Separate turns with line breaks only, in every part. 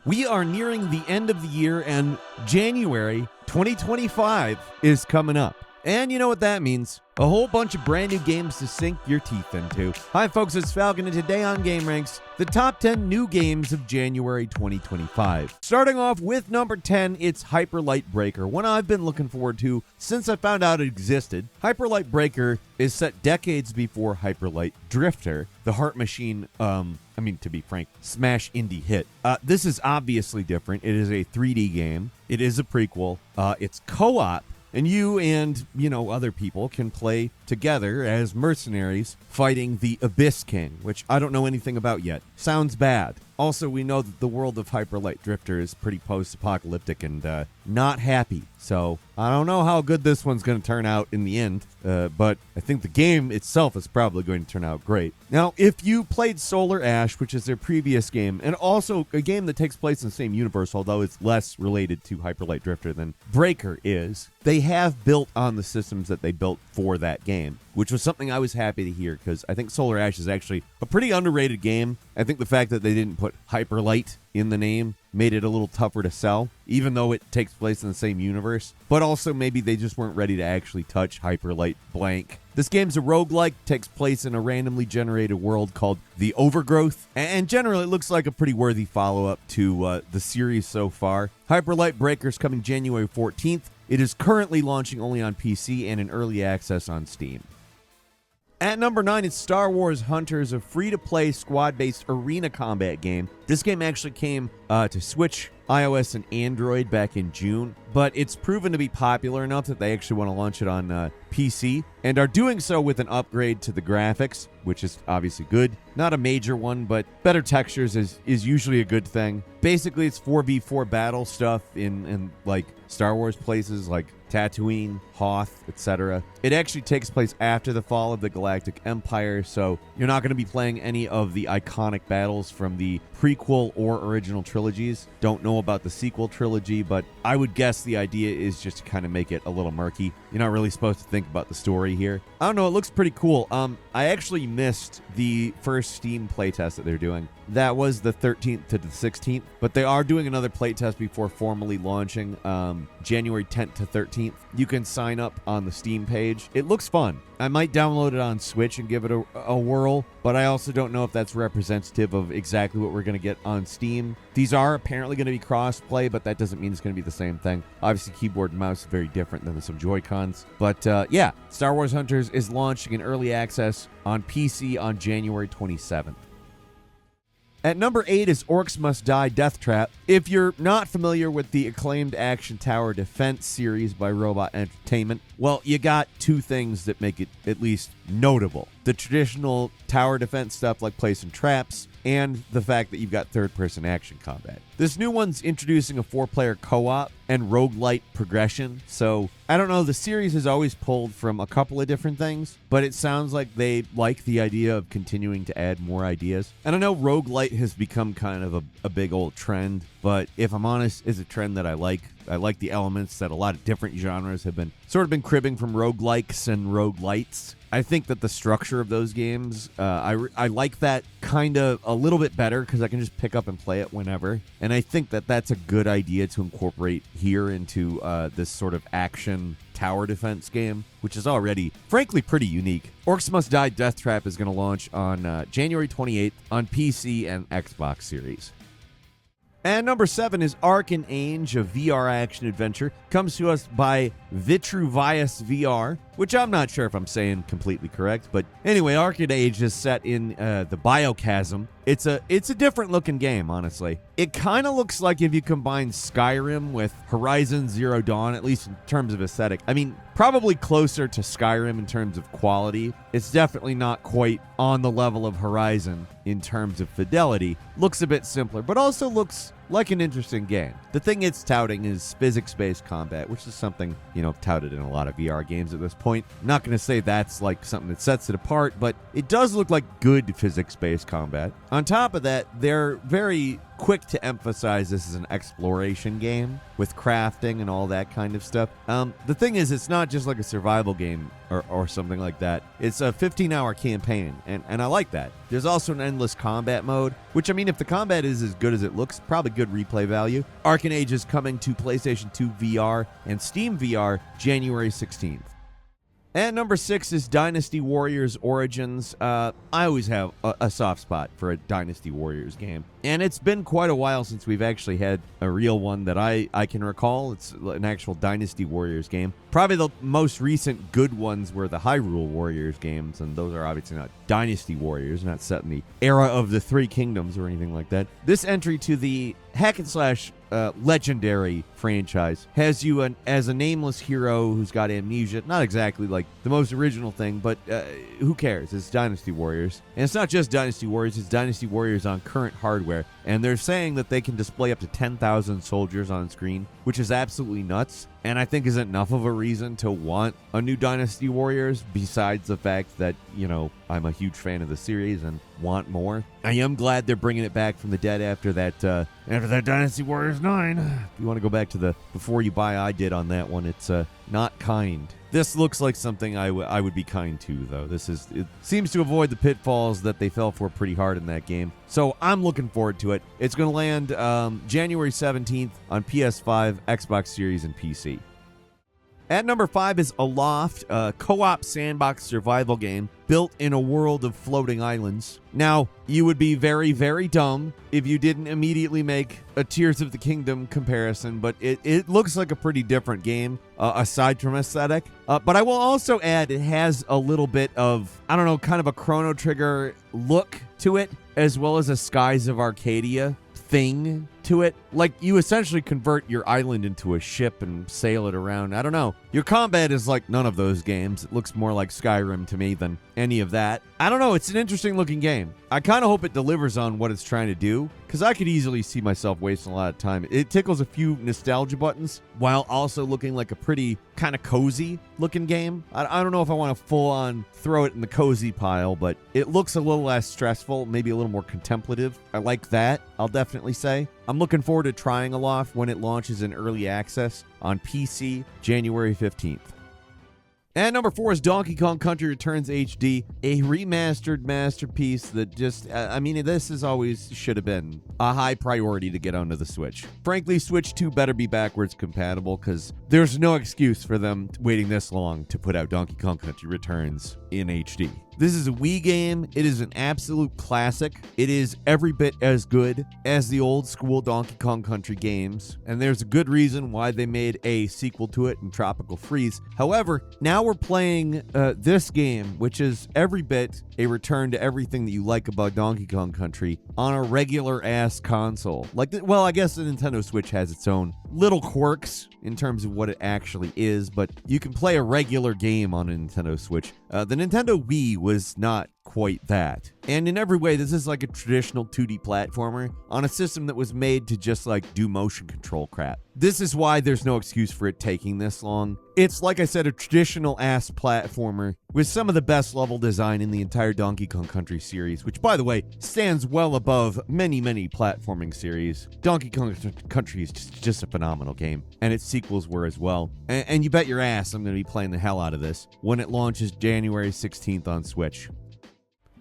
We are nearing the end of the year, and January 2025 is coming up. And you know what that means. A whole bunch of brand new games to sink your teeth into. Hi folks, it's Falcon, and today on Game Ranks, the top 10 new games of January 2025. Starting off with number 10, it's Hyper Light Breaker, one I've been looking forward to since I found out it existed. Hyper Light Breaker is set decades before Hyper Light Drifter, the Heart Machine, to be frank, smash indie hit. This is obviously different. It is a 3D game. It is a prequel. It's co-op. And you and, other people can play together as mercenaries fighting the Abyss King, which I don't know anything about yet. Sounds bad. Also, we know that the world of Hyper Light Drifter is pretty post-apocalyptic and not happy. So I don't know how good this one's going to turn out in the end, but I think the game itself is probably going to turn out great. Now, if you played Solar Ash, which is their previous game, and also a game that takes place in the same universe, although it's less related to Hyper Light Drifter than Breaker is, they have built on the systems that they built for that game, which was something I was happy to hear because I think Solar Ash is actually a pretty underrated game. I think the fact that they didn't put Hyper Light in the name made it a little tougher to sell, even though it takes place in the same universe. But also maybe they just weren't ready to actually touch Hyper Light blank. This game's a roguelike, takes place in a randomly generated world called The Overgrowth, and generally it looks like a pretty worthy follow-up to the series so far. Hyper Light Breaker's coming January 14th. It is currently launching only on PC and in early access on Steam. At number 9, it's Star Wars Hunters, a free-to-play squad-based arena combat game. This game actually came to Switch, iOS, and Android back in June, but it's proven to be popular enough that they actually want to launch it on PC, and are doing so with an upgrade to the graphics, which is obviously good. Not a major one, but better textures is usually a good thing. Basically, it's 4v4 battle stuff in like Star Wars places like Tatooine, Hoth, etc. It actually takes place after the fall of the Galactic Empire, so you're not going to be playing any of the iconic battles from the prequel or original trilogies. Don't know about the sequel trilogy, but I would guess the idea is just to kind of make it a little murky. You're not really supposed to think about the story here. I don't know, it looks pretty cool. I actually missed the first Steam playtest that they're doing. That was the 13th to the 16th, but they are doing another playtest before formally launching January 10th to 13th. You can sign up on the Steam page. It looks fun. I might download it on Switch and give it a whirl, but I also don't know if that's representative of exactly what we're going to get on Steam. These are apparently going to be cross-play, but that doesn't mean it's going to be the same thing. Obviously, keyboard and mouse is very different than some Joy-Cons. But yeah, Star Wars Hunters is launching in early access on PC on January 27th. At number 8 is Orcs Must Die Death Trap. If you're not familiar with the acclaimed action tower defense series by Robot Entertainment, well, you got two things that make it at least notable. The traditional tower defense stuff like placing traps, and the fact that you've got third-person action combat. This new one's introducing a 4-player co-op and roguelite progression, so I don't know, the series has always pulled from a couple of different things, but it sounds like they like the idea of continuing to add more ideas. And I know roguelite has become kind of a big old trend, but if I'm honest, it's a trend that I like. I like the elements that a lot of different genres have been cribbing from roguelikes and roguelites. I think that the structure of those games, I like that kind of a little bit better because I can just pick up and play it whenever. And I think that that's a good idea to incorporate here into this sort of action tower defense game, which is already, frankly, pretty unique. Orcs Must Die Death Trap is going to launch on January 28th on PC and Xbox Series. And number 7 is Arcane Age, a VR action adventure. Comes to us by Vitruvius VR, which I'm not sure if I'm saying completely correct. But anyway, Arcane Age is set in the Biochasm. It's a different looking game, honestly. It kind of looks like if you combine Skyrim with Horizon Zero Dawn, at least in terms of aesthetic. I mean, probably closer to Skyrim in terms of quality. It's definitely not quite on the level of Horizon in terms of fidelity. Looks a bit simpler, but also looks like an interesting game. The thing it's touting is physics-based combat, which is something, touted in a lot of VR games at this point. I'm not going to say that's like something that sets it apart, but it does look like good physics-based combat. On top of that, they're very quick to emphasize this is an exploration game with crafting and all that kind of stuff. The thing is, it's not just like a survival game or something like that. It's a 15-hour campaign, and I like that. There's also an endless combat mode, which, I mean, if the combat is as good as it looks, probably good replay value. Arcane Age is coming to PlayStation 2 VR and Steam VR January 16th. And number 6 is Dynasty Warriors Origins. I always have a soft spot for a Dynasty Warriors game. And it's been quite a while since we've actually had a real one that I can recall. It's an actual Dynasty Warriors game. Probably the most recent good ones were the Hyrule Warriors games, and those are obviously not Dynasty Warriors, not set in the era of the Three Kingdoms or anything like that. This entry to the hack and slash legendary franchise has you as a nameless hero who's got amnesia. Not exactly like the most original thing, but who cares? It's Dynasty Warriors. And it's not just Dynasty Warriors, it's Dynasty Warriors on current hardware. And they're saying that they can display up to 10,000 soldiers on screen, which is absolutely nuts. And I think is enough of a reason to want a new Dynasty Warriors, besides the fact that, you know, I'm a huge fan of the series and want more. I am glad they're bringing it back from the dead after that Dynasty Warriors 9. If you want to go back to the Before You Buy I did on that one, it's not kind. This looks like something I would be kind to, though. It seems to avoid the pitfalls that they fell for pretty hard in that game. So I'm looking forward to it. It's going to land January 17th on PS5, Xbox Series, and PC. At number 5 is Aloft, a co-op sandbox survival game built in a world of floating islands. Now, you would be very, very dumb if you didn't immediately make a Tears of the Kingdom comparison, but it looks like a pretty different game, aside from aesthetic. But I will also add it has a little bit of, I don't know, kind of a Chrono Trigger look to it, as well as a Skies of Arcadia thing to it. Like, you essentially convert your island into a ship and sail it around. I don't know. Your combat is like none of those games. It looks more like Skyrim to me than any of that. I don't know. It's an interesting looking game. I kind of hope it delivers on what it's trying to do, because I could easily see myself wasting a lot of time. It tickles a few nostalgia buttons while also looking like a pretty kind of cozy looking game. I don't know if I want to full on throw it in the cozy pile, but it looks a little less stressful, maybe a little more contemplative. I like that, I'll definitely say. I'm looking forward to trying Aloft when it launches in early access on PC January 15th. And number 4 is Donkey Kong Country Returns HD, a remastered masterpiece that just, this is always should have been a high priority to get onto the Switch. Frankly, Switch 2 better be backwards compatible, because there's no excuse for them waiting this long to put out Donkey Kong Country Returns in HD. This is a Wii game. It is an absolute classic. It is every bit as good as the old school Donkey Kong Country games, and there's a good reason why they made a sequel to it in Tropical Freeze. However, now we're playing this game, which is every bit a return to everything that you like about Donkey Kong Country on a regular-ass console. I guess the Nintendo Switch has its own little quirks in terms of what it actually is, but you can play a regular game on a Nintendo Switch. The Nintendo Wii was not quite that. And in every way, this is like a traditional 2D platformer on a system that was made to just do motion control crap. This is why there's no excuse for it taking this long. It's, like I said, a traditional ass platformer with some of the best level design in the entire Donkey Kong Country series, which, by the way, stands well above many, many platforming series. Donkey Kong Country is just a phenomenal game, and its sequels were as well. And you bet your ass I'm going to be playing the hell out of this when it launches January 16th on Switch.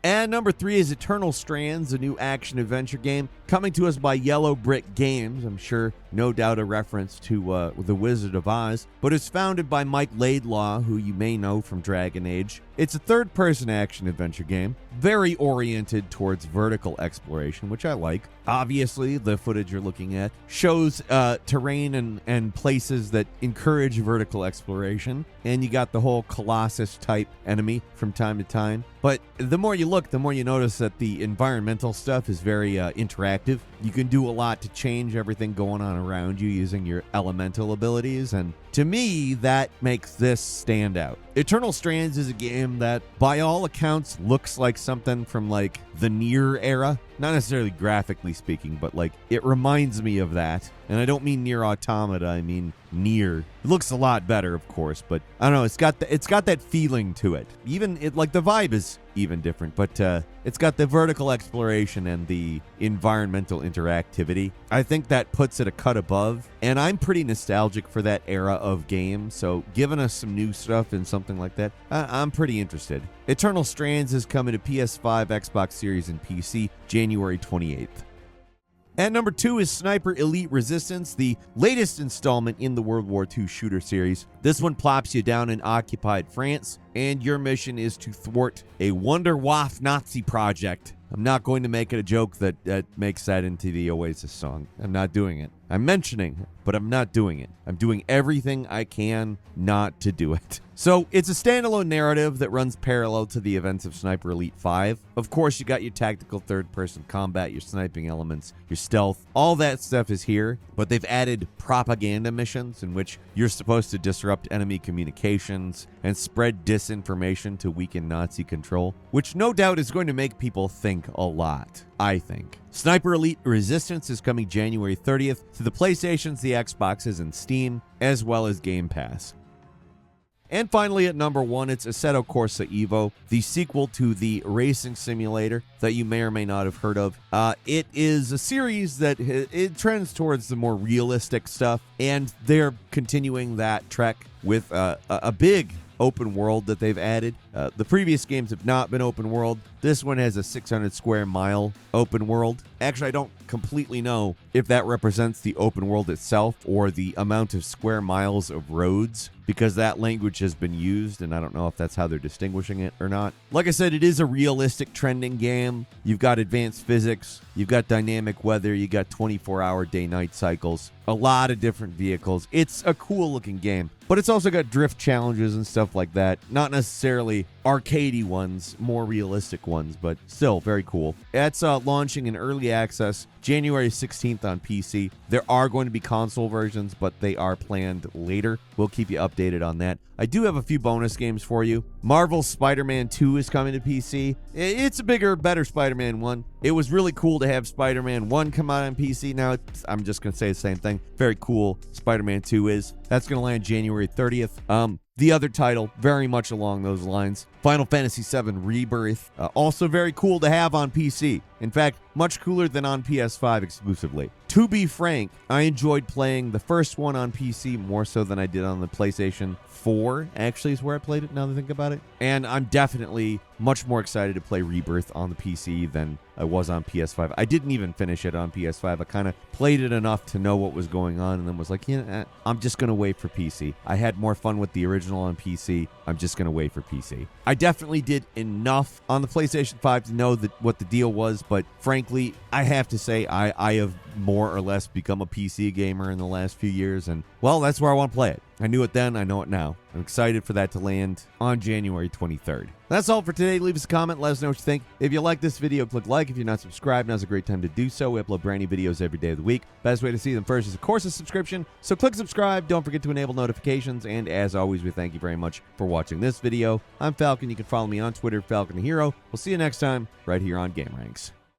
And number 3 is Eternal Strands, a new action-adventure game coming to us by Yellow Brick Games. I'm sure, no doubt, a reference to The Wizard of Oz, but it's founded by Mike Laidlaw, who you may know from Dragon Age. It's a third-person action-adventure game, very oriented towards vertical exploration, which I like. Obviously, the footage you're looking at shows terrain and places that encourage vertical exploration, and you got the whole Colossus-type enemy from time to time. But the more you look, the more you notice that the environmental stuff is very interactive. You can do a lot to change everything going on around you using your elemental abilities, and to me, that makes this stand out. Eternal Strands is a game that, by all accounts, looks like something from like the Nier era. Not necessarily graphically speaking, but like it reminds me of that. And I don't mean Nier Automata, I mean Nier. It looks a lot better, of course, but I don't know, it's got that feeling to it. Even it, like the vibe is even different, but it's got the vertical exploration and the environmental interactivity. I think that puts it a cut above, and I'm pretty nostalgic for that era of games, so giving us some new stuff and something like that, I'm pretty interested. Eternal Strands is coming to PS5, Xbox Series, and PC January 28th. At number 2 is Sniper Elite Resistance, the latest installment in the World War II shooter series. This one plops you down in occupied France, and your mission is to thwart a Wunderwaffe Nazi project. I'm not going to make it a joke that makes that into the Oasis song. I'm not doing it. I'm mentioning it, but I'm not doing it. I'm doing everything I can not to do it. So it's a standalone narrative that runs parallel to the events of Sniper Elite 5. Of course, you got your tactical third-person combat, your sniping elements, your stealth. All that stuff is here, but they've added propaganda missions in which you're supposed to disrupt enemy communications and spread disinformation to weaken Nazi control, which no doubt is going to make people think a lot, I think. Sniper Elite Resistance is coming January 30th to the PlayStations, the Xboxes, and Steam, as well as Game Pass. And finally, at number 1, it's Assetto Corsa Evo, the sequel to the racing simulator that you may or may not have heard of. It is a series that it trends towards the more realistic stuff, and they're continuing that trek with a big open world that they've added. The previous games have not been open world. This one has a 600 square mile open world. Actually, I don't completely know if that represents the open world itself or the amount of square miles of roads, because that language has been used, and I don't know if that's how they're distinguishing it or not. Like I said, it is a realistic trending game. You've got advanced physics, you've got dynamic weather, you got 24-hour day-night cycles, a lot of different vehicles. It's a cool-looking game, but it's also got drift challenges and stuff like that. Not necessarily arcadey ones, more realistic ones, but still very cool. It's launching in early access January 16th on PC. There are going to be console versions, but they are planned later. We'll keep you updated on that. I do have a few bonus games for you. Marvel's Spider-Man 2 is coming to PC. It's a bigger, better Spider-Man 1. It was really cool to have Spider-Man 1 come out on PC. Now, I'm just going to say the same thing. Very cool Spider-Man 2 is. That's going to land January 30th. The other title, very much along those lines, Final Fantasy VII Rebirth, also very cool to have on PC. In fact, much cooler than on PS5 exclusively. To be frank, I enjoyed playing the first one on PC more so than I did on the PlayStation 4, actually is where I played it now that I think about it. And I'm definitely much more excited to play Rebirth on the PC than I was on PS5. I didn't even finish it on PS5. I kind of played it enough to know what was going on and then was like, yeah, I'm just going to wait for PC. I had more fun with the original on PC. I'm just going to wait for PC. I definitely did enough on the PlayStation 5 to know what the deal was, but frankly, I have to say I have more or less become a PC gamer in the last few years, and well, that's where I want to play it. I knew it then, I know it now. I'm excited for that to land on January 23rd. That's all for today. Leave us a comment, let us know what you think. If you like this video, click like. If you're not subscribed, now's a great time to do so. We upload brand new videos every day of the week. Best way to see them first is, of course, a subscription. So click subscribe. Don't forget to enable notifications. And as always, we thank you very much for watching this video. I'm Falcon. You can follow me on Twitter, Falcon the Hero. We'll see you next time right here on Game Ranks.